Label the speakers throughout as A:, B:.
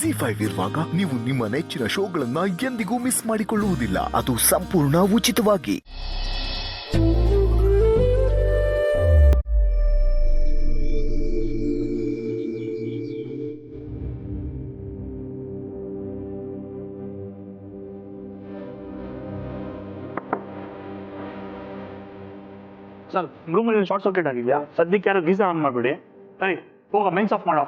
A: ZEE5 ಇರುವಾಗ ನೀವು ನಿಮ್ಮ ನೆಚ್ಚಿನ ಶೋಗಳನ್ನ ಎಂದಿಗೂ ಮಿಸ್ ಮಾಡಿಕೊಳ್ಳುವುದಿಲ್ಲ. ಅದು ಸಂಪೂರ್ಣ ಉಚಿತವಾಗಿ.
B: ಸರ್, ರೂಮಲ್ಲಿ ಶಾರ್ಟ್ ಸರ್ಕ್ಯೂಟ್ ಆಗಿದೆಯಾ? ಸದ್ಯಕ್ಕೆ ಯಾರು ಗೀಸರ್ ಆನ್ ಮಾಡಬೇಡಿ. ಸರಿ, ಹೋಗ ಮೈನ್ಸ್ ಆಫ್ ಮಾಡೋ.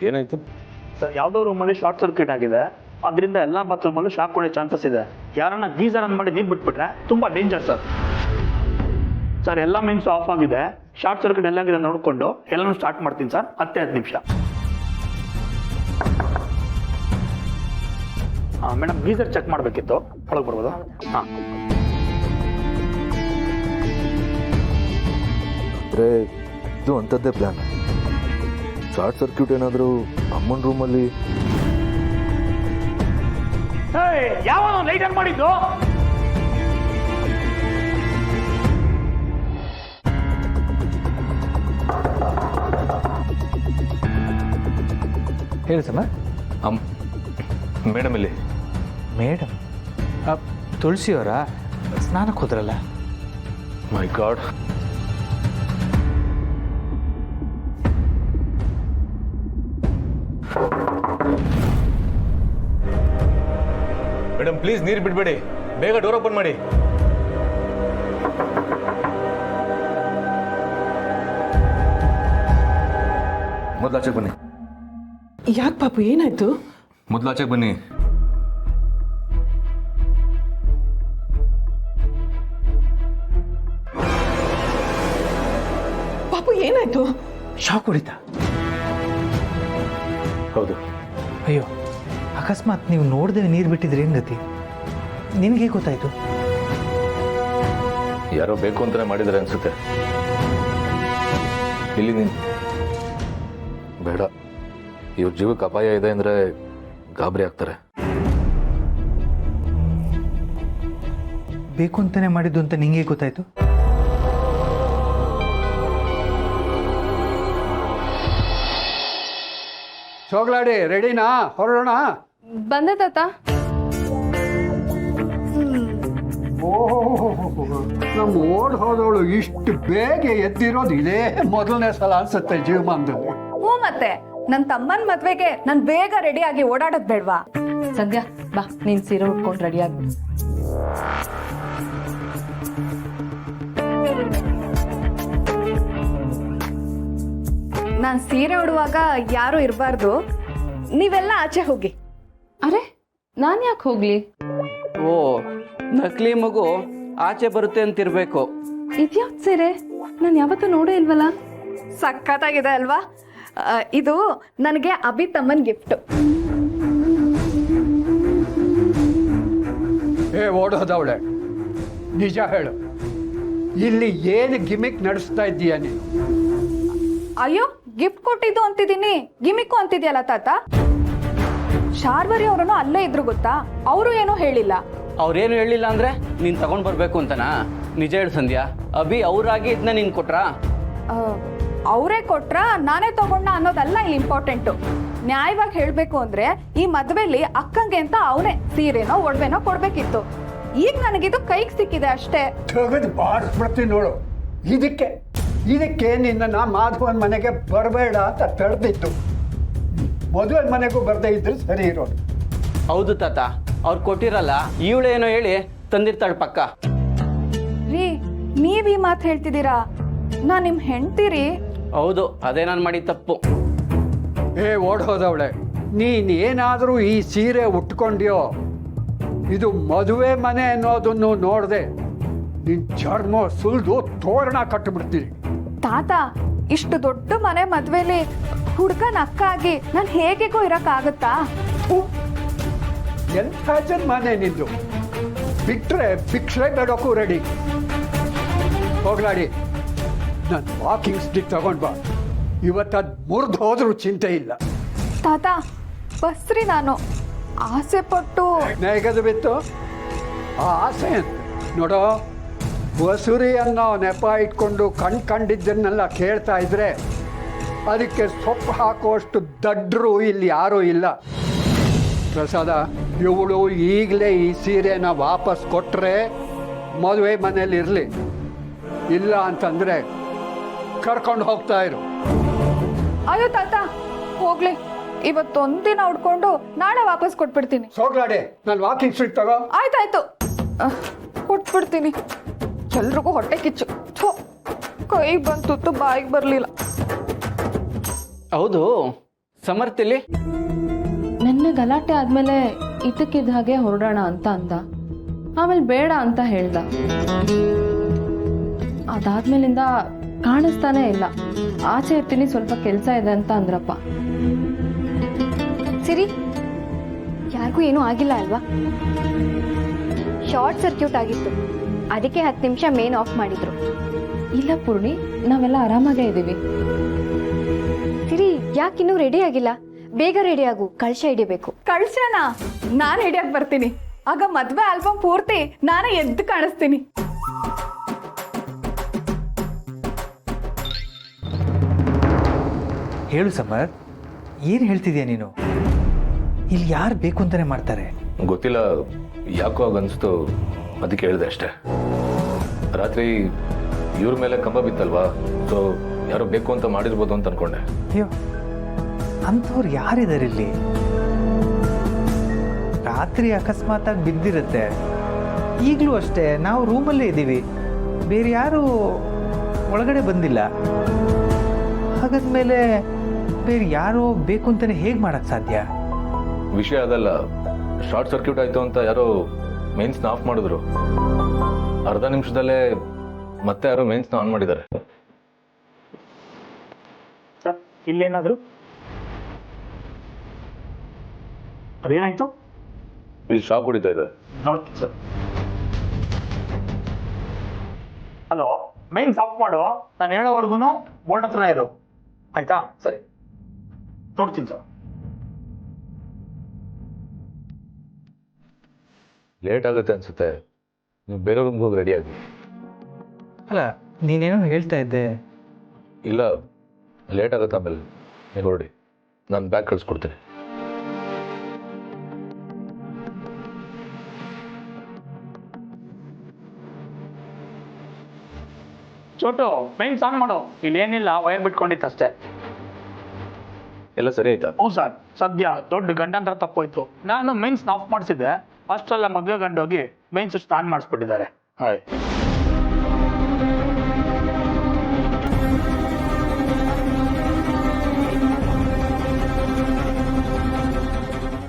C: ಏನಾಯ್ತು
B: ಸರ್, ಯಾವುದೋ ರೂಮಲ್ಲಿ ಶಾರ್ಟ್ ಸರ್ಕ್ಯೂಟ್ ಆಗಿದೆ. ಅದರಿಂದ ಎಲ್ಲ ಬಾತ್ರೂಮಲ್ಲೂ ಶಾಕ್ ಕೊಡೋ ಚಾನ್ಸಸ್ ಇದೆ. ಯಾರನ್ನ ಗೀಸರ್ ಆನ್ ಮಾಡಿ ನೀರು ಬಿಟ್ಬಿಟ್ರೆ ತುಂಬಾ ಡೇಂಜರ್ ಸರ್. ಸರ್, ಎಲ್ಲ ಮೈನ್ಸ್ ಆಫ್ ಆಗಿದೆ. ಶಾರ್ಟ್ ಸರ್ಕ್ಯೂಟ್ ಎಲ್ಲಾಗಿದೆ ನೋಡಿಕೊಂಡು ಎಲ್ಲನೂ ಸ್ಟಾರ್ಟ್ ಮಾಡ್ತೀನಿ ಸರ್. 10 ನಿಮಿಷ. ಮೇಡಮ್, ಗೀಸರ್ ಚೆಕ್ ಮಾಡಬೇಕಿತ್ತು. ಒಳಗೆ ಬರ್ಬೋದು? ಹಾಂ.
C: ಅಂದರೆ ಇದು ಅಂಥದ್ದೇ ಪ್ಲ್ಯಾನ್. ಶಾರ್ಟ್ ಸರ್ಕ್ಯೂಟ್ ಏನಾದರೂ ಅಮ್ಮನ ರೂಮಲ್ಲಿ.
B: ಯಾವ ಲೈಟ್ ಆನ್ ಮಾಡಿದ್ದು?
D: ಹೇಳಿ ಸಮ.
C: ಮೇಡಮ್ ಇಲ್ಲಿ.
D: ಮೇಡಮ್ ತುಳಸಿಯವರ ಸ್ನಾನಕ್ಕೆ ಹೋದ್ರಲ್ಲ.
C: ಮೈ ಗಾಡ್. ಮೇಡಮ್ ಪ್ಲೀಸ್ ನೀರು ಬಿಡಬೇಡಿ, ಬೇಗ ಡೋರ್ ಓಪನ್ ಮಾಡಿ. ಮೊದಲಾಚೆಗೆ ಬನ್ನಿ.
E: ಯಾಕೆ ಪಾಪು, ಏನಾಯ್ತು?
C: ಮೊದಲಾಚೆಗೆ ಬನ್ನಿ.
E: ಪಾಪು ಏನಾಯ್ತು?
D: ಶಾಕ್ ಹೊಡಿತಾ?
C: ಹೌದು.
D: ಅಯ್ಯೋ, ಅಕಸ್ಮಾತ್ ನೀವು ನೋಡ್ದೆ ನೀರು ಬಿಟ್ಟಿದ್ರೆ ಏನು ಗತಿ? ನಿನಗೆ ಗೊತ್ತಾಯ್ತು?
C: ಯಾರೋ ಬೇಕು ಅಂತಾನೆ ಮಾಡಿದ್ದಾರೆ ಅನ್ಸುತ್ತೆ. ಇಲ್ಲಿ ನೀನು ಬೇಡ, ಇವ್ರ ಜೀವಕ್ಕೆ ಅಪಾಯ ಇದೆ ಅಂದರೆ ಗಾಬರಿ ಆಗ್ತಾರೆ.
D: ಬೇಕು ಅಂತಾನೆ ಮಾಡಿದ್ದು ಅಂತ ನಿಂಗೆ ಗೊತ್ತಾಯ್ತು?
F: ಸೋಗ್ಲಾಡಿ, ರೆಡಿನಾ? ಹೊರಡೋಣ?
G: ಬಂದೆ ತಾತ.
F: ಓಹೋ, ನಮ್ಮ ಓಡ್ ಹೋದವಳು ಇಷ್ಟು ಬೇಗ ಎದ್ದಿರೋದು ಇದೇ ಮೊದಲನೇ ಸಲ ಅನ್ಸುತ್ತೆ ಜೀವಮಾನದಲ್ಲಿ.
G: ಹ್ಞೂ, ಮತ್ತೆ ನನ್ನ ತಮ್ಮನ ಮದ್ವೆಗೆ ನಾನು ಬೇಗ ರೆಡಿ ಆಗಿ ಓಡಾಡೋದ್ ಬೇಡ್ವಾ? ಸಂಧ್ಯಾ, ಬಾ, ನೀನ್ ಸೀರೆ ಉಟ್ಕೊಂಡು ರೆಡಿ ಆಗಿ. ನಾನ್ ಸೀರೆ ಉಡುವಾಗ ಯಾರು ಇರಬಾರ್ದು. ನೀವೆಲ್ಲ ಆಚೆ ಹೋಗಿ. ಅರೆ, ನಾನ್ ಯಾಕೆ ಹೋಗ್ಲಿ?
H: ಓ, ನಕಲಿ ಮಗು ಆಚೆ ಬರುತ್ತೆ ಅಂತಿರ್ಬೇಕು.
G: ಇದ್ಯಾವ್ದು ಸೀರೆ? ನಾನು ಯಾವತ್ತೂ ನೋಡೇ ಇಲ್ವಲ್ಲ. ಸಖತ್ತಾಗಿದೆ ಅಲ್ವಾ? ಇದು ನನಗೆ ಅಭಿ ತಮ್ಮನ್ ಗಿಫ್ಟ್.
F: ಓಡ್ ಹೋದವಳೆ, ನಿಜ ಹೇಳು, ಇಲ್ಲಿ ಏನು ಗಿಮಿಕ್ ನಡೆಸ್ತಾ ಇದ್ದೀಯ ನೀನು?
G: ಅಯ್ಯೋ, ಗಿಫ್ಟ್ ಕೊಟ್ಟಿದ್ದು ಅಂತಿದ್ದೀನಿ, ಗಿಮಿಕ್ಕು ಅಂತಿದ್ಯಲ್ಲ ತಾತ. ಶಾರ್ವರಿ ಅವರನ್ನು ಅಲ್ಲೇ ಇದ್ರು ಗೊತ್ತಾ? ಅವರು ಏನೂ ಹೇಳಿಲ್ಲ.
H: ಅವ್ರೇನು ಹೇಳಿಲ್ಲ ಅಂದ್ರೆ ನೀನ್ ತಗೊಂಡ್ ಬರ್ಬೇಕು ಅಂತನಾ? ನಿಜ ಹೇಳು ಸಂಧ್ಯಾ, ಅಭಿ ಅವ್ರಾಗಿ ಇದನ್ನ ನೀನ್ ಕೊಟ್ರಾ?
G: ಅವರೇ ಕೊಟ್ರ ನಾನೇ ತಗೊಂಡ ಅನ್ನೋದಲ್ಲ ಇಲ್ಲಿ ಇಂಪಾರ್ಟೆಂಟು. ನ್ಯಾಯವಾಗಿ ಹೇಳ್ಬೇಕು ಅಂದ್ರೆ ಈ ಮದ್ವೆಲಿ ಅಕ್ಕಂಗೆ ಅಂತ ಅವನೇ ಸೀರೆನೋ ಒಡವೆನೋ ಕೊಡ್ಬೇಕಿತ್ತು. ಈಗ ನನಗಿದು ಕೈಗೆ ಸಿಕ್ಕಿದೆ ಅಷ್ಟೇ.
F: ತೆಗೆದು ಬಾರಿಸ್ಬಿಡ್ತೀನಿ ನೋಡು. ಇದಕ್ಕೆ ನಿನ್ನ ಮಾಧವನ್ ಮನೆಗೆ ಬರಬೇಡ ಅಂತ ತಡೆದಿತ್ತು. ಮದುವೆ ಮನೆಗೂ ಬರ್ದೇ ಇದ್ರೆ ಸರಿ ಇರೋದು.
H: ಹೌದು ತಾತ, ಅವ್ರು ಕೊಟ್ಟಿರಲ್ಲ, ಇವಳೇನೋ ಹೇಳಿ ತಂದಿರ್ತಾಳ ಪಕ್ಕ.
G: ರೀ, ನೀವ್ ಈ ಮಾತು ಹೇಳ್ತಿದ್ದೀರಾ? ನಾ ನಿಮ್ ಹೆಂಡ್ತೀರಿ.
H: ಹೌದು, ಅದೇ ನಾನು ಮಾಡಿ ತಪ್ಪು.
F: ಓಡ್ ಹೋದವಳೆ, ನೀನ್ ಏನಾದರೂ ಈ ಸೀರೆ ಉಟ್ಕೊಂಡ್ಯೋ, ಇದು ಮದುವೆ ಮನೆ ಅನ್ನೋದನ್ನು ನೋಡದೆ ನಿನ್ ಚರ್ಮ ಸುಲ್ದು ತೋರಣ ಕಟ್ಟಿಬಿಡ್ತೀರಿ.
G: ತಾತ, ಇಷ್ಟು ದೊಡ್ಡ ಮನೆ ಮದ್ವೆಲಿ ಹುಡ್ಗನ ಅಕ್ಕ ಆಗಿ ನಾನು ಹೇಗೆಗೋ ಇರಕ್ಕಾಗತ್ತಾ?
F: ಎಂಥ ಜನ್ಮನೆ ನಿಂದು. ಬಿಟ್ರೆ ಭಿಕ್ಷೆ ಬೇಡಕ್ಕೂ ರೆಡಿ. ಹೋಗ್ಲಾಡಿ, ನನ್ನ ವಾಕಿಂಗ್ ಸ್ಟಿಕ್ ತಗೊಂಡ್ ಬಾ. ಇವತ್ತದು ಮುರಿದು ಹೋದ್ರೂ ಚಿಂತೆ ಇಲ್ಲ.
G: ತಾತ, ಬಸ್ರಿ, ನಾನು ಆಸೆ ಪಟ್ಟು
F: ನೆಗದು ಬಿತ್ತು ಆ ಆಸೆ ನೋಡೋ. ವಸೂರಿ ಅನ್ನೋ ನೆಪ ಇಟ್ಕೊಂಡು ಕಂಡಿದ್ದನ್ನೆಲ್ಲ ಕೇಳ್ತಾ ಇದ್ರೆ ಅದಕ್ಕೆ ಸೊಪ್ಪು ಹಾಕುವಷ್ಟು ದಡ್ರು ಇಲ್ಲಿ ಯಾರೂ ಇಲ್ಲ. ಪ್ರಸಾದ, ಇವಳು ಈಗಲೇ ಈ ಸೀರೆನ ವಾಪಸ್ ಕೊಟ್ಟರೆ ಮದುವೆ ಮನೇಲಿ ಇರಲಿ, ಇಲ್ಲ ಅಂತಂದರೆ ಕರ್ಕೊಂಡು ಹೋಗ್ತಾ ಇರು.
G: ಅಯ್ಯೋ ತಾತ, ಹೋಗ್ಲಿ, ಇವತ್ತೊಂದಿನ ಉಡ್ಕೊಂಡು ನಾಳೆ ವಾಪಸ್ ಕೊಟ್ಬಿಡ್ತೀನಿ.
F: ಸೋಗ್ಲಾಡಿ, ನಾನು ವಾಕಿಂಗ್ ಸ್ಟ್ರೀಟ್ ತಗೋ.
G: ಆಯ್ತಾಯ್ತು, ಕೊಟ್ಬಿಡ್ತೀನಿ. ಎಲ್ರಿಗೂ ಹೊಟ್ಟೆ ಕಿಚ್ಚು. ಥು, ಕೈಗೆ ಬಂತು ತುತ್ತು ಬಾಯಿಗೆ ಬರಲಿಲ್ಲ.
H: ಹೌದು, ಸಮರ್ಥಿಲಿ
I: ನನ್ನ ಗಲಾಟೆ ಆದ್ಮೇಲೆ ಇದಕ್ಕಿದ್ದ ಹಾಗೆ ಹೊರಡೋಣ ಅಂತ ಅಂದ. ಆಮೇಲೆ ಬೇಡ ಅಂತ ಹೇಳ್ದ. ಅದಾದ್ಮೇಲಿಂದ ಕಾಣಿಸ್ತಾನೆ ಇಲ್ಲ. ಆಚೆ ಇರ್ತೀನಿ, ಸ್ವಲ್ಪ ಕೆಲಸ ಇದೆ ಅಂತ ಅಂದ್ರಪ್ಪ.
J: ಸಿರಿ, ಯಾರಿಗೂ ಏನೂ ಆಗಿಲ್ಲ ಅಲ್ವಾ? ಶಾರ್ಟ್ ಸರ್ಕ್ಯೂಟ್ ಆಗಿತ್ತು, ಅದಕ್ಕೆ 10 ನಿಮಿಷ ಮೇನ್ ಆಫ್ ಮಾಡಿದ್ರು.
I: ಇಲ್ಲ ಪೂರ್ಣಿ, ನಾವೆಲ್ಲ ಆರಾಮಾಗೇ ಇದ್ದೀವಿ.
J: ಸಿರಿ, ಯಾಕಿನ್ನೂ ರೆಡಿ ಆಗಿಲ್ಲ? ಬೇಗ ರೆಡಿ ಆಗು, ಕಳಶ ಹಿಡಿಬೇಕು.
G: ಕಳ್ಸೋಣ, ನಾನು ಹಿಡಿಯಕ್ಕೆ ಬರ್ತೀನಿ. ಆಗ ಮದ್ವೆ ಆಲ್ಬಮ್ ಪೂರ್ತಿ ನಾನೇ ಎದ್ದು ಕಾಣಿಸ್ತೀನಿ.
D: ಹೇಳು ಸಮರ್, ಏನು ಹೇಳ್ತಿದ್ಯಾ ನೀನು? ಇಲ್ಲಿ ಯಾರು ಬೇಕು ಅಂತಾನೆ ಮಾಡ್ತಾರೆ?
C: ಗೊತ್ತಿಲ್ಲ, ಯಾಕೋ ಆಗನ್ನಿಸ್ತು, ಅದಕ್ಕೆ ಹೇಳಿದೆ ಅಷ್ಟೇ. ರಾತ್ರಿ ಇವ್ರ ಮೇಲೆ ಕಂಬ ಬಿತ್ತಲ್ವಾ, ಸೊ ಯಾರೋ ಬೇಕು ಅಂತ ಮಾಡಿರ್ಬೋದು ಅಂತ ಅನ್ಕೊಂಡೆ.
D: ಅಯ್ಯೋ, ಅಂಥವ್ರು ಯಾರಿದ್ದಾರೆ ಇಲ್ಲಿ? ರಾತ್ರಿ ಅಕಸ್ಮಾತಾಗಿ ಬಿದ್ದಿರುತ್ತೆ. ಈಗಲೂ ಅಷ್ಟೇ, ನಾವು ರೂಮಲ್ಲೇ ಇದ್ದೀವಿ, ಬೇರೆ ಯಾರು ಒಳಗಡೆ ಬಂದಿಲ್ಲ. ಹಾಗಾದ್ಮೇಲೆ ಬೇರೆ ಯಾರೋ ಬೇಕು ಅಂತಾನೆ ಹೇಗೆ ಮಾಡಕ್ ಸಾಧ್ಯ?
C: ವಿಷಯ ಅದಲ್ಲ, ಶಾರ್ಟ್ ಸರ್ಕ್ಯೂಟ್ ಆಯ್ತು ಅಂತ ಯಾರೋ ಮೇನ್ಸ್ನ ಆಫ್ ಮಾಡಿದ್ರು. ಅರ್ಧ ನಿಮಿಷದಲ್ಲೇ ಮತ್ತೆ ಯಾರೋ ಮೇನ್ಸ್ನ ಆನ್ ಮಾಡಿದ್ದಾರೆ.
B: ಸರ್, ಇಲ್ಲೇನಾದ್ರು ಅದೇನಾಯ್ತು?
C: ಇದು ಶಾಕ್ ಹೊಡಿತಾ ಇದೆ.
B: ನೋಡ್ತೀನಿ ಸರ್. ಹಲೋ, ಮೈನ್ಸ್ ಆಫ್ ಮಾಡು, ನಾನು ಹೇಳೋವರೆಗೂ ಬೋರ್ಡ್ ಹತ್ರ ಇರು, ಆಯ್ತಾ? ಸರಿ, ನೋಡ್ತೀನಿ ಸರ್.
C: ಲೇಟ್ ಆಗುತ್ತೆ ಅನ್ಸುತ್ತೆ, ನೀವು ಬೇರೆ ರೂಮ್ಗೆ ಹೋಗಿ ರೆಡಿಯಾಗಿ.
D: ಅಲ್ಲ, ನೀನೇನೋ ಹೇಳ್ತಾ ಇದ್ದೆ.
C: ಇಲ್ಲ, ಲೇಟ್ ಆಗುತ್ತೆ, ಆಮೇಲೆ ನೀವು ಹೊರಡಿ, ನಾನು ಬ್ಯಾಗ್ ಕಳಿಸ್ಕೊಡ್ತೀನಿ.
B: ಚೋಟು, ಮೈನ್ಸ್ ಆನ್ ಮಾಡು. ಇಲ್ಲೇನಿಲ್ಲ, ವೈರ್ ಬಿಟ್ಕೊಂಡಿತ್ತು ಅಷ್ಟೇ.
C: ಎಲ್ಲ ಸರಿ ಆಯ್ತಾ?
B: ಹ್ಞೂ ಸರ್, ಸದ್ಯ ದೊಡ್ಡ ಗಂಡಂತರ ತಪ್ಪೋಯ್ತು. ನಾನು ಮೈನ್ಸ್ ಆಫ್ ಮಾಡಿಸಿದ್ದೆ, ಅಷ್ಟೆಲ್ಲ ಮದುವೆ ಗಂಡೋಗಿ ಮೈನ್ ಸ್ವಿಚ್ ಆನ್ ಮಾಡಿಸ್ಬಿಟ್ಟಿದ್ದಾರೆ. ಹಾಯ್,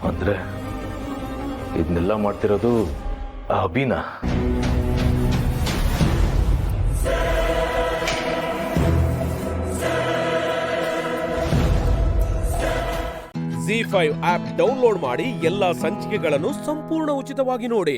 C: ಅಂದ್ರೆ ಇದನ್ನೆಲ್ಲ ಮಾಡ್ತಿರೋದು ಆ ಅಭಿನಾ?
K: ZEE5 ಆಪ್ ಡೌನ್ಲೋಡ್ ಮಾಡಿ ಎಲ್ಲಾ ಸಂಚಿಕೆಗಳನ್ನು ಸಂಪೂರ್ಣ ಉಚಿತವಾಗಿ ನೋಡಿ.